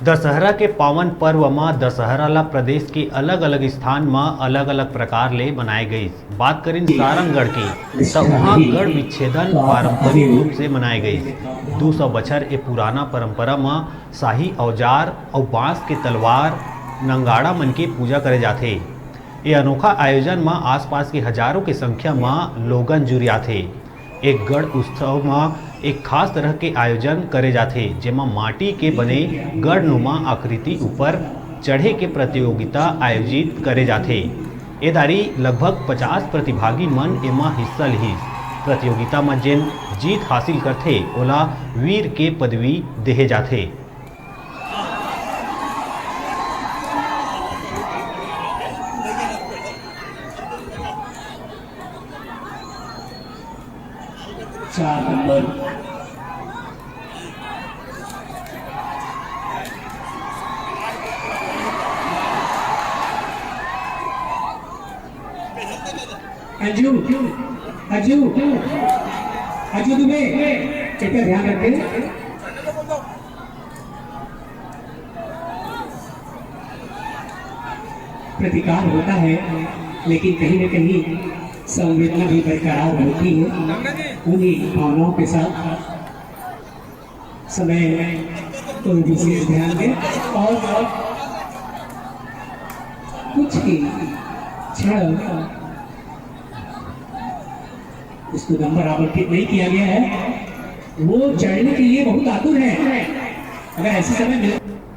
दशहरा के पावन पर्व में दशहरा ला प्रदेश के अलग अलग स्थान में अलग अलग प्रकार ले मनाए गई। बात करें सारंगगढ़ की तो वहाँ गढ़ विच्छेदन पारंपरिक रूप से मनाए गई। 200 बछर ए पुराना परंपरा में शाही औजार और बांस के तलवार नंगाड़ा मन के पूजा करे जाते। ये अनोखा आयोजन में आसपास के हजारों की संख्या में लोगन जुरियाथे। एक गढ़ उत्सव में एक खास तरह के आयोजन करे जाते जेमा माटी के बने गढ़नुमा आकृति ऊपर चढ़े के प्रतियोगिता आयोजित करे जाते। ए दारी लगभग 50 प्रतिभागी मन एमा हिस्सा ली। प्रतियोगिता में जिन जीत हासिल करते ओला वीर के पदवी देहे जाते। अजू अजू अजू तुम्हें कृपया ध्यान रखें। प्रतिकार होता है लेकिन कहीं न कहीं संवेदना भी बरकरार होती है। उन्हीं भावनाओं के साथ समय तो विशेष ध्यान दें और कुछ ही क्षण इसको नंबर आवंटित नहीं किया गया है। वो चढ़ने के लिए बहुत आतुर है। अगर ऐसे समय मिले